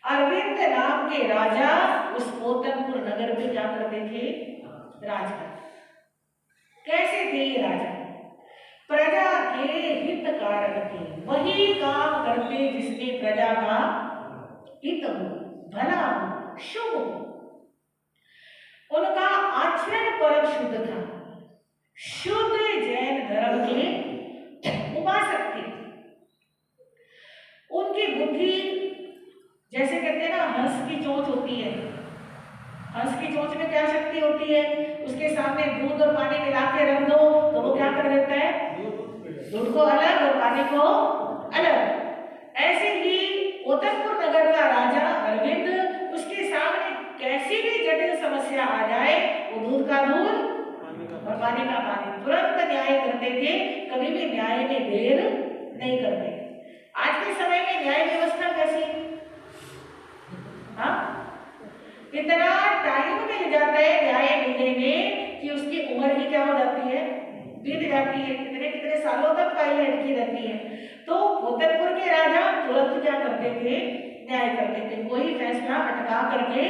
अरविंद नाम के राजा उस पोतनपुर नगर में क्या करते थे? राज करते। कैसे थे ये राजा? प्रजा के हित कारक थे, वही काम करते जिसमें प्रजा का हित हो, भला हो, शुभ हो। उनका आचरण परम शुद्ध था, शुद्ध जैन धर्म के उपासक थे। उनकी बुद्धि जैसे कहते हैं ना, हंस की चोंच होती है। हंस की चोंच में क्या शक्ति होती है? उसके सामने दूध और पानी मिला के रख दो तो वो क्या कर देता है? दूध को अलग और पानी को अलग। ऐसे ही पोतनपुर नगर का राजा अरविंद, उसके सामने कैसी भी जटिल समस्या आ जाए, वो दूध का दूध और पानी का पानी तुरंत न्याय करते थे, कभी भी न्याय में देर नहीं करते। आज के समय में न्याय व्यवस्था कैसी है? हाँ, इतना टाइम मिल जाता है न्याय मिलने में कि उसकी उम्र ही क्या हो जाती है? बीत जाती है। कितने कितने सालों तक फाइल लटकी रहती है। तो पोतनपुर के राजा तुरंत क्या करते थे? न्याय करते थे, कोई फैसला अटका करके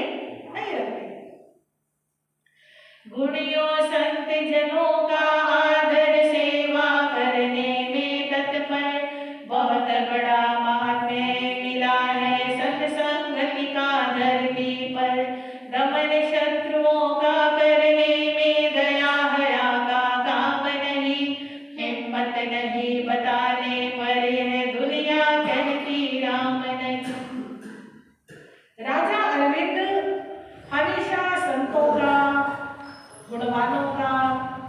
नहीं रखते। गुणियों संत जनों का आदर सेवा करने में तत्पर, बहुत बड़ा महात्म्य मिला है सत्संगति का धरती पर। दमन शत्रुओं का करने में दया हया का काम नहीं, हिम्मत नहीं बताने पर यह दुनिया कहती राम नहीं। राजा अरविंद हमेशा संतों का, गुणवानों का,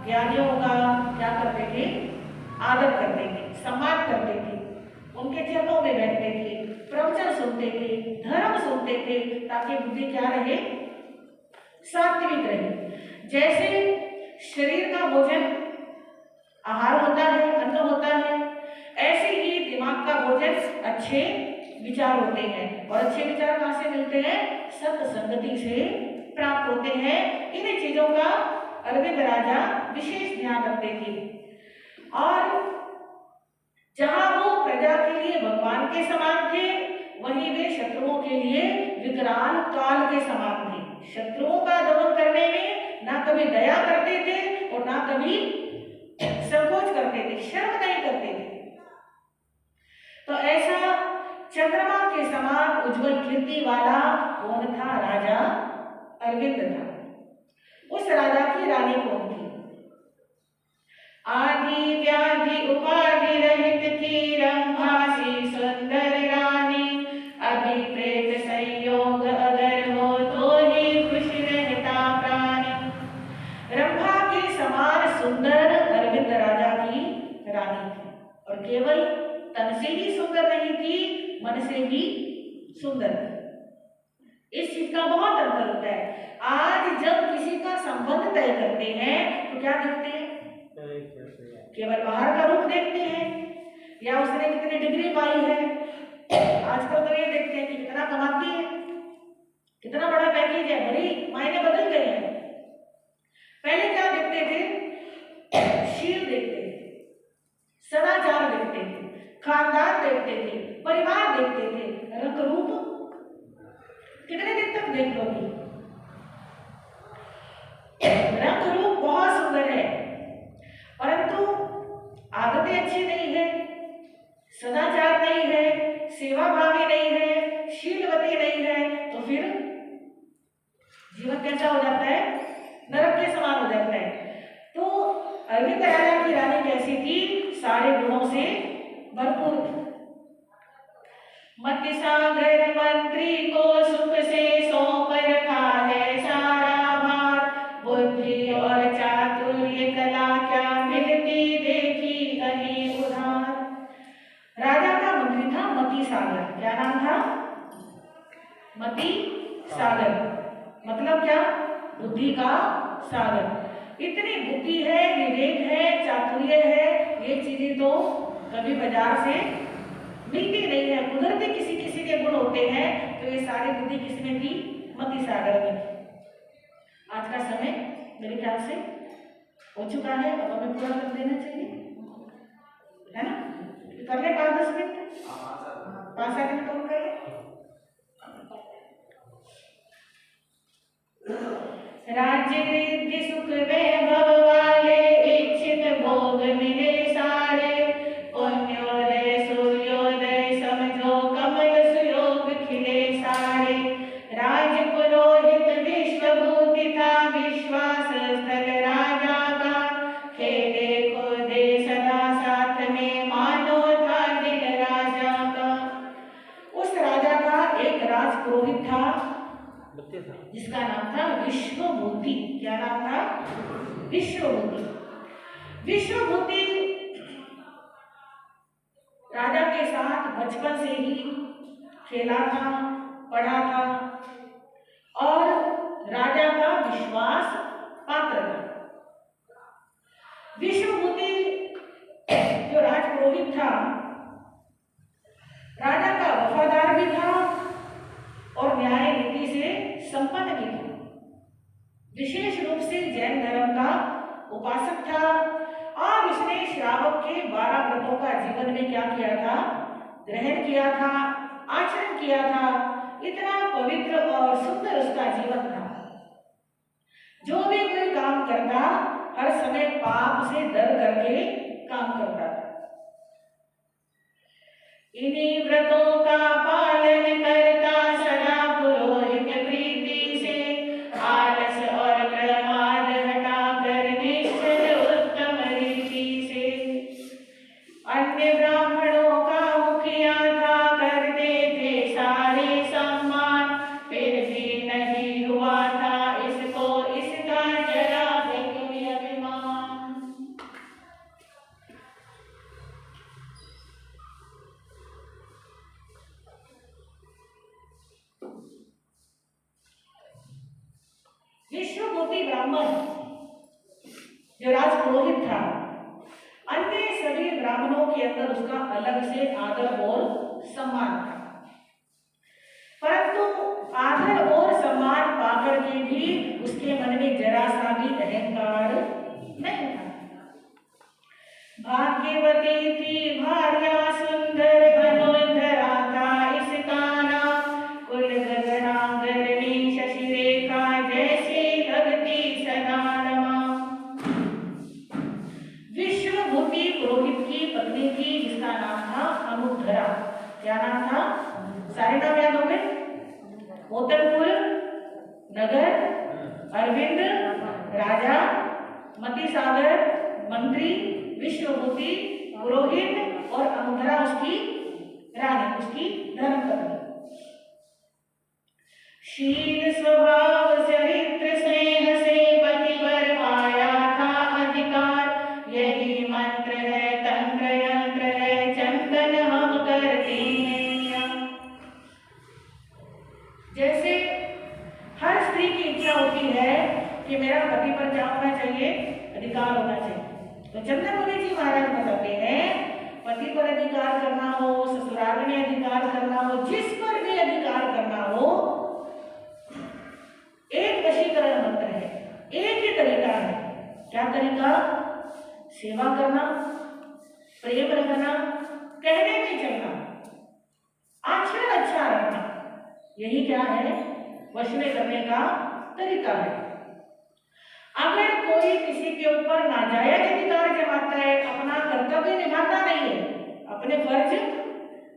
ज्ञानियों का क्या करते थे? आदर करते थे, सम्मान करते थे, उनके चरणों में बैठते थे, प्रवचन सुनते थे, धर्म सुनते थे, ताकि बुद्धि क्या रहे? सात्विक रहे। जैसे शरीर का भोजन आहार होता है, अन्न होता है, ऐसे ही दिमाग का भोजन अच्छे विचार होते हैं। और अच्छे विचार कहाँ से मिलते हैं? सत्संगति से प्राप्त होते हैं। इन चीजों का अरविंद राजा विशेष ध्यान रखते थे। और जहां वो प्रजा के लिए भगवान के समान थे, वहीं वे शत्रुओं के लिए विकराल काल के समान थे। शत्रुओं का दमन करने में ना कभी दया करते थे और ना कभी संकोच करते थे, शर्म नहीं करते थे। तो ऐसा चंद्रमा के समान उज्जवल कीर्ति वाला कौन था? राजा अरविंद था। उस राजा की रानी कौन थी? आदि व्याधि उपाधि रहित थी रंभासी सुंदर रानी, अभी प्रेत संयोग अगर हो तो ही खुश रहता प्राणी। रंभा के समान सुंदर अरविंद राजा की रानी थी, और केवल तन से ही सुंदर नहीं थी, मन से भी सुंदर थी। इस चीज का बहुत अंतर होता है। आज जब किसी का संबंध तय करते हैं तो क्या देखते हैं? केवल बाहर का रूप देखते हैं, या उसने कितनी डिग्री पाई है। आजकल तो ये देखते हैं कि कितना कमाती है, कितना बड़ा पैकेज है। बड़ी मायने बदल गए हैं। पहले क्या देखते थे? शील देखते थे, सदाचार देखते थे, खानदान देखते थे, परिवार देखते थे। रंग रूप कितने दिन तक देख लोगी? रंग रूप बहुत सुंदर है, परंतु आदतें अच्छी नहीं है, सदाचार नहीं है, सेवा भावी नहीं है, शीलवती नहीं है, तो फिर जीवन कैसा हो जाता है? नरक के समान हो जाता है। तो अरविंद राजा की रानी कैसी थी? सारे गुणों से भरपूर थी। मति सागर मंत्री को सुख से सौंप रखा है सारा भार, बुद्धि और चातुर्य कला क्या मिलती देखी कहीं उधार। राजा का मंत्री था मति सागर। क्या नाम था? मति सागर। मतलब क्या? बुद्धि का सागर। इतनी बुद्धि है, विवेक है, चातुर्य है, ये चीजें तो कभी बाजार से मिलती नहीं है। कुदरती किसी किसी के गुण होते हैं, तो ये सारी बुद्धि किसमें थी? मति सागर में थी। आज का समय मेरे ख्याल से हो चुका है, अब हमें पूरा कर देना चाहिए, है ना? कर ले 5-10 मिनट, 5-7 मिनट और कर ले। राज्य रिद्धि सुख वैभव वाले, इच्छित भोग मिले सारे, पुण्योदय सूर्योदय समझो कमल सुयोग खिले सारे। राज पुरोहित विश्वभूति था, विश्वास स्थल राजा का, खेले कूदे सदा साथ में, मानो था दिल राजा का। उस राजा का एक राज पुरोहित था जिसका नाम था विश्वभूति। क्या नाम था? विश्वभूति। विश्वभूति राजा के साथ बचपन से ही खेला था, पढ़ा था और राजा का विश्वास पात्र था। विश्वभूति जो राजपुरोहित था, राजा का वफादार भी था और न्याय नीति से संपन्न भी था। विशेष रूप से जैन धर्म का उपासक था और उसने श्रावक के 12 व्रतों का जीवन में क्या किया था? ग्रहण किया था, आचरण किया था। इतना पवित्र और सुंदर उसका जीवन था। जो भी कोई काम करता, हर समय पाप से डर करके काम करता था। इन्हीं व्रतों का पालन करता सदा पुरोहित प्रीति से, आलस और प्रमाद हटाकर निश्चल उत्तम रीति से। अन्य ब्राह्मणों का मुखिया था, करते थे सारे सम्मान, फिर भी नहीं हुआ था इसको इसका जरा भी अभिमान। विश्वभूति ब्राह्मण जो राजपुरोहित था, अन्य सभी ब्राह्मणों के अंदर उसका अलग से आदर और सम्मान था। परंतु आदर और सम्मान पाकर के भी उसके मन में जरा सा भी अहंकार नहीं था। भाग्यवती थी भार्या सुंदर, धनुर्धरा था इसका नाम, कुल गगनांगनी शशिरेखा जैसी लगती सदा रमा। विश्वभूति पुरोहित की पत्नी थी जिसका नाम था अनुधरा। क्या नाम था? सारे नाम याद हो गए? मोतरपुर नगर, अरविंद राजा, मति सागर मंत्री, विश्वभूति पुरोहित और अनुधरा उसकी रानी, उसकी धर्मपत्नी। शील स्वभाव चरित्र स्नेह से पति पर पाया था अधिकार, यही मंत्र है तंत्र यंत्र है चंदन हम करते हैं। जैसे हर स्त्री की इच्छा होती है कि मेरा पति पर क्या होना चाहिए? अधिकार होना चाहिए। तो चंद्रमौली जी महाराज बताते हैं, पति पर अधिकार करना हो, ससुराल में अधिकार करना हो, जिस पर भी अधिकार करना हो, एक वशीकरण मंत्र है, एक ही तरीका है। क्या तरीका? सेवा करना, प्रेम रखना, कहने में चलना, आचरण अच्छा रखना, यही क्या है? वश में करने का तरीका है। अगर कोई किसी के ऊपर नाजायज अधिकार जमाता है, अपना कर्तव्य निभाता नहीं है, अपने फर्ज,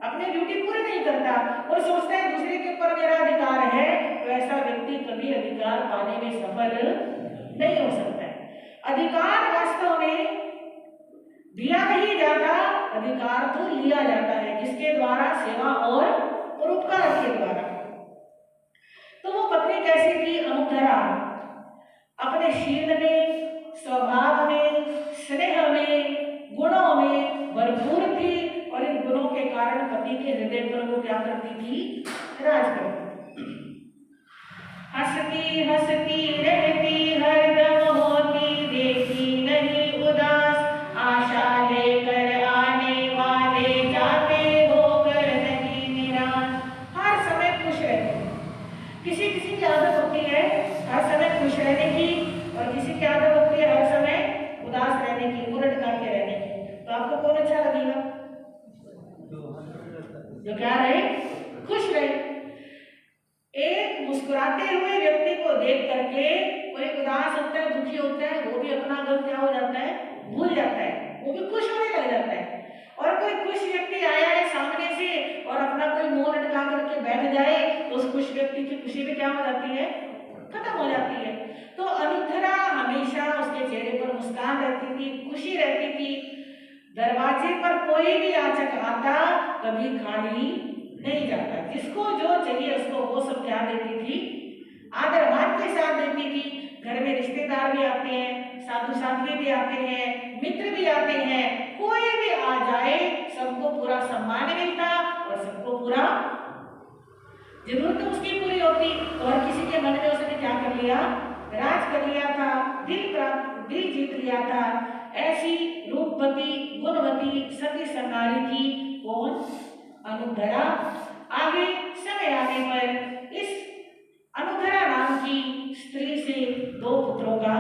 अपने ड्यूटी पूरी नहीं करता और सोचता है दूसरे के ऊपर मेरा अधिकार है, तो ऐसा व्यक्ति कभी अधिकार पाने अधिकार वास्तव में दिया नहीं जाता, अधिकार तो लिया जाता है, जिसके द्वारा सेवा और परोपकार के द्वारा। तो वो पत्नी कैसी थी? अनुधरा, अपने शील में, स्वभाव में, स्नेह में, गुणों में भरपूर थी और इन गुणों के कारण पति के हृदय पर वो क्या करती थी? राज करती। हंसती हंसती रहती हरदम होती देखी नहीं उदास, आशा लेकर आने वाले जाते होकर नहीं निराश। हर समय खुश रहती। किसी किसी की आदत होती है हर समय खुश रहने की और किसी की आदत होती है हर समय उदास रहने की, उलट करके रहने की। तो आपको कौन अच्छा लगेगा? जो क्या रहे? खुश रहे। एक मुस्कुराते हुए व्यक्ति को देख करके कोई उदास होता है, दुखी होता है, वो भी अपना गम क्या हो जाता है? भूल जाता है, वो भी खुश होने लग जाता है। और कोई खुश व्यक्ति आया है सामने से और अपना कोई मुंह लटका करके बैठ जाए तो उस खुश व्यक्ति की खुशी भी क्या हो जाती है? खत्म हो जाती है। तो अनुधरा हमेशा उसके चेहरे पर मुस्कान रहती थी, खुशी रहती थी। दरवाजे पर कोई भी याचक आता कभी खाली नहीं जाता, जिसको जो चाहिए उसको वो सब क्या देती थी? आदर मान के साथ देती थी। घर में रिश्तेदार भी आते हैं, साधु साध्वी भी आते हैं, मित्र भी आते हैं, कोई भी आ जाए सबको पूरा सम्मान मिलता और सबको पूरा जरूरत उसकी पूरी होती। और किसी के मन में उसने क्या कर लिया? राज कर लिया था, दिल जीत लिया था। ऐसी रूपवती गुणवती सती सनारी थी कौन? अनुधरा। आगे समय आने पर इस अनुधरा नाम की स्त्री से 2 पुत्रों का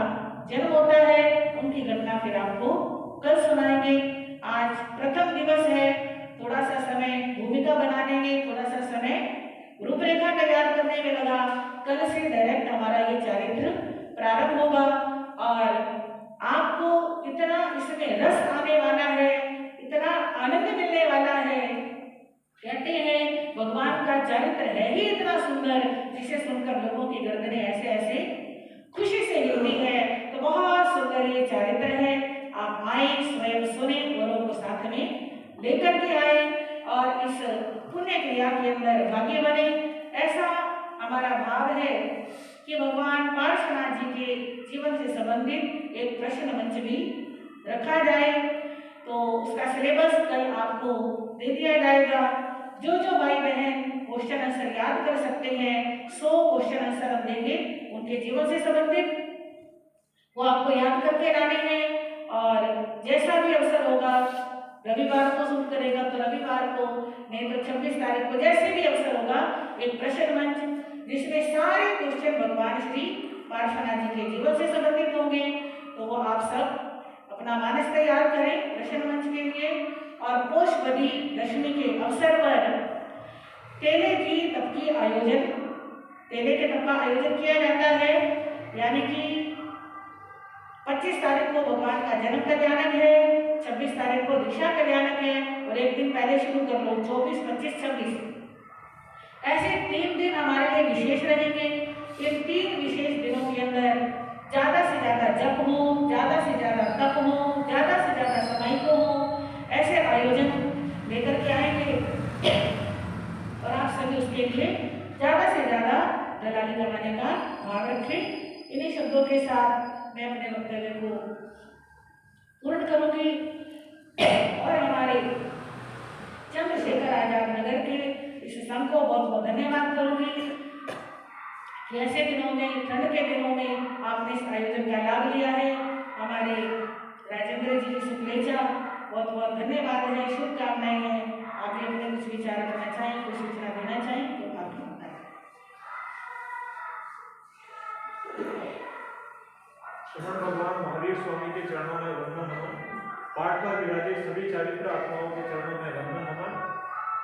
जन्म होता है। उनकी घटना फिर आपको कल सुनाएंगे। आज प्रथम दिवस है, थोड़ा सा समय भूमिका बनाने में, थोड़ा सा समय रूपरेखा तैयार करने में लगा। कल से डायरेक्ट हमारा ये चरित्र प्रारंभ होगा और आपको इतना इसमें रस आने वाला है, इतना आनंद मिलने वाला है। कहते हैं भगवान का चरित्र है ही इतना सुंदर, जिसे सुनकर लोगों की गर्दनें ऐसे ऐसे खुशी से हिलती है। तो बहुत सुंदर ये चरित्र है। आप आए, स्वयं सुने, औरों को साथ में लेकर के आए और इस पुण्य क्रिया के अंदर भागी बने। ऐसा हमारा भाव है कि भगवान पार्श्वनाथ जी के जीवन से संबंधित एक प्रश्न मंच भी रखा जाए। तो उसका सिलेबस कल आपको दे दिया जाएगा। जो जो भाई बहन क्वेश्चन आंसर याद कर सकते हैं, 100 क्वेश्चन आंसर हम देंगे उनके जीवन से संबंधित, वो आपको याद करके लाने हैं। और जैसा भी अवसर होगा, रविवार को शुरू करेगा तो रविवार को, नहीं तो 26 तारीख को, जैसे भी अवसर होगा एक प्रश्न मंच जिसमें सारे क्वेश्चन भगवान श्री पार्श्वनाथ जी के जीवन से संबंधित होंगे। तो वो आप सब अपना मानस तैयार करें प्रश्न मंच के लिए। और पोषवदी दशमी के अवसर पर तेले की तप की आयोजन, तेले के तप का आयोजन किया जाता है। यानी कि 25 तारीख को भगवान का जन्म कल्याणक है, 26 तारीख को दीक्षा कल्याणक है और एक दिन पहले शुरू कर लो, 24, 25, 26। ऐसे 3 दिन हमारे लिए विशेष रहेंगे। इन 3 विशेष दिनों के अंदर ज्यादा से ज्यादा जप हो, ज्यादा से ज्यादा तप हो, ज्यादा से ज्यादा समय को हो, ऐसे आयोजन लेकर के आएंगे और आप सभी उसके लिए ज्यादा से ज्यादा दलाली करवाने का भाव रखें। इन्हीं शब्दों के साथ मैं अपने वक्तव्य को पूर्ण करूंगी और हमारे चंद्रशेखर आजाद नगर के इस संघ को बहुत बहुत धन्यवाद करूंगी कि ऐसे दिनों में, ठंड के दिनों में आपने इस आयोजन का लाभ लिया है। हमारे राजेंद्र जी शुक्लेचा बहुत बहुत धन्यवाद है, शुभकामनाएं हैं। आप भी अपने कुछ विचार करना चाहें, कुछ सूचना देना चाहें तो आप बताएं। श्रवण भगवान महावीर स्वामी के चरणों में वंदन नमन। पाठ पर विराजित सभी चारित्र आत्माओं के चरणों में वंदन नमन।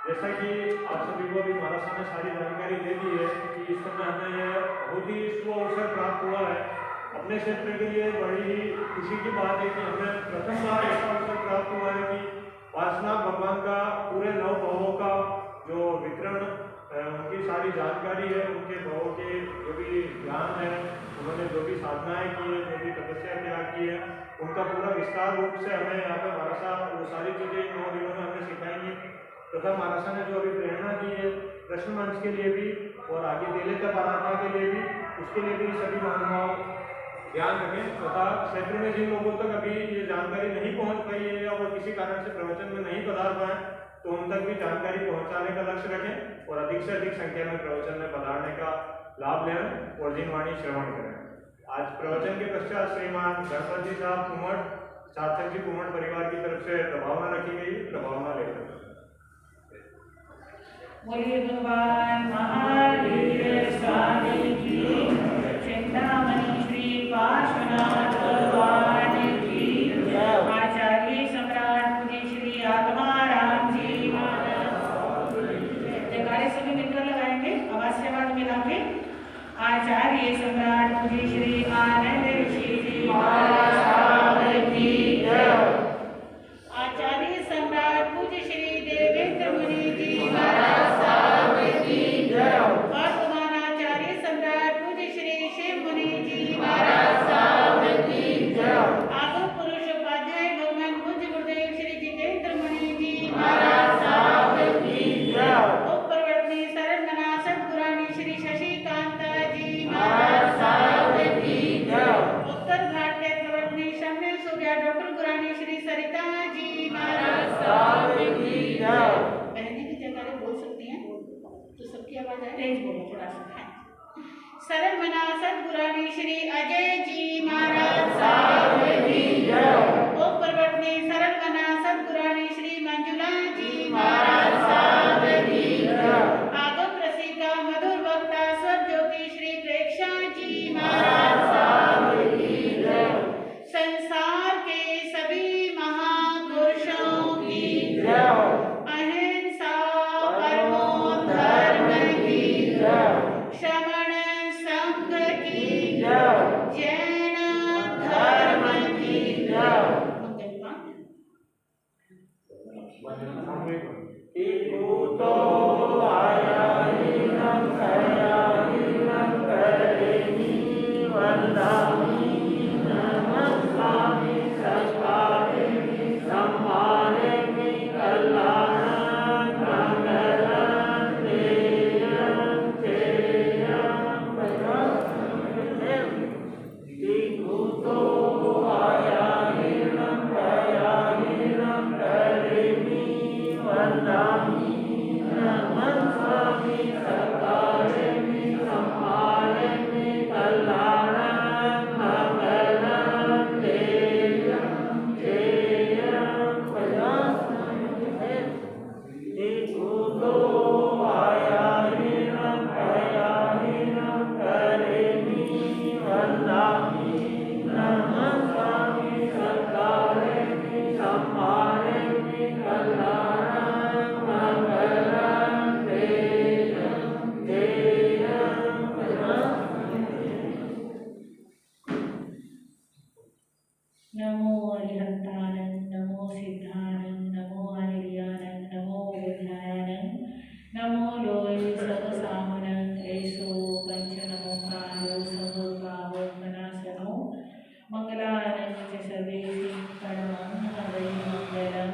जैसा कि आप सभी को भी महाराज ने सारी जानकारी दे दी है कि इस समय हमें यह बहुत ही शुभ अवसर प्राप्त हुआ है। अपने क्षेत्र के लिए बड़ी ही खुशी की बात है कि हमें प्रथम बार ऐसा अवसर प्राप्त हुआ है कि पार्श्वनाथ भगवान का पूरे 9 भावों का जो वितरण उनकी सारी जानकारी है, उनके भावों के जो भी ज्ञान है, उन्होंने जो भी साधनाएं की है, जो भी तपस्या त्याग की है, उनका पूरा विस्तार रूप से हमें यहाँ पे महाराजा वो सारी चीज़ें इन 9 दिनों में हमें सिखाएंगे। तथा महाराजा ने जो अभी प्रेरणा दी है कृष्ण मंच के लिए भी और आगे दिल्ली तक आराधना के लिए भी, उसके लिए भी सभी महानुभाव ध्यान रखें। तथा क्षेत्र में जिन लोगों तक अभी ये जानकारी नहीं पहुंच पाई है या वो किसी कारण से प्रवचन में नहीं पधार पाए, तो उन तक भी जानकारी पहुंचाने का लक्ष्य रखें और अधिक से अधिक संख्या में प्रवचन में पधारने का लाभ लें और जिनवाणी श्रवण करें। आज प्रवचन के पश्चात श्रीमान गणपत जी साहब कुमट, सार्थक जी कुमट परिवार की तरफ से प्रभावना रखी गई, प्रभावना लेकर। बोलिए भगवान महावीर स्वामी की, चिंतामणि श्री पार्श्वनाथ भगवान की, आचार्य सम्राट पूज्य श्री आत्माराम जी महाराज। जयकारे सभी मित्र लगाएंगे आवाज से आवाज मिला के। आचार्य सम्राट पूज्य श्री आनंद ऋषि जी महाराज की जय। आचार्य सम्राट पूज्य श्री देवेंद्र मुनि जी महाराज की जय। वर्तमान आचार्य सम्राट पूज्य श्री शिव मुनि जी महाराज की जय। आगम पुरुष उपाध्याय भगवान पूज्य गुरुदेव श्री जितेंद्र मुनि जी महाराज की जय। उपप्रवर्तनी शरणमना सद्गुरानी श्री शशिकांता जी महाराज की जय। उत्तर घाट के प्रवर्तनी शम्य सूर्या डॉक्टर गुरानी श्री सरिता जी महाराज की जय। बहने की जयकारे बोल सकती हैं तो सबकी आवाज है, तेज बोलो थोड़ा सा। शरण मना सद्गुरानी श्री अजय जी महाराज की जय। उपप्रवर्तनी शरण मना सद्गुरानी श्री मंजुला जी महाराज की जय। आगम रसिका मधुर वक्ता स्वर ज्योति श्री प्रेक्षा जी महाराज की जय। संसार के सभी महापुरुषों की जय। अहिंसा परमो धर्म की जय। श्रवण संघ की जय। जैन धर्म की जय। नमो अरिहंतानंद, नमो सिद्धानंद, नमो अनिर्यानंद, नमो विद्यानंद, नमो लोय सब सामनंद, ऐसो पंच नमो कालो सब पावो मनासनो, मंगलानंद च सर्वेषु परमं हवै मंगलम।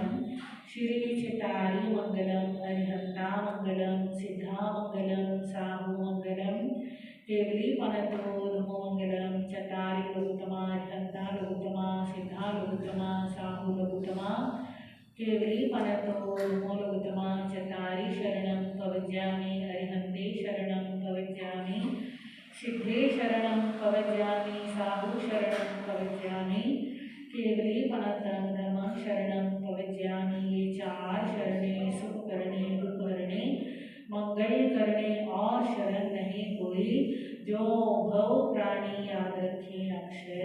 श्री चितारी मंगलम, अरिहंता मंगलम, सिद्धा मंगलम, साहु मंगलम, केवली पनतो धमो मंगलम, चतारी लघुतमा, अरिहंता लघुतमा, सिद्धा लघुतमा, साहु लघुतमा, केवली पनतो धमो लघुतमा, चतारी शरणं कवज्यामि, अरिहन्ते शरणं कवज्यामि, सिद्धे शरणं कवज्यामि, साहु शरणं कवज्यामि, केवली पनतं धम्मं शरणं कवज्यामि। ये 4 शरणें सुख करने, दुख करने, मंगल करने और शरण नहीं कोई, जो भव प्राणी याद रखें अक्षय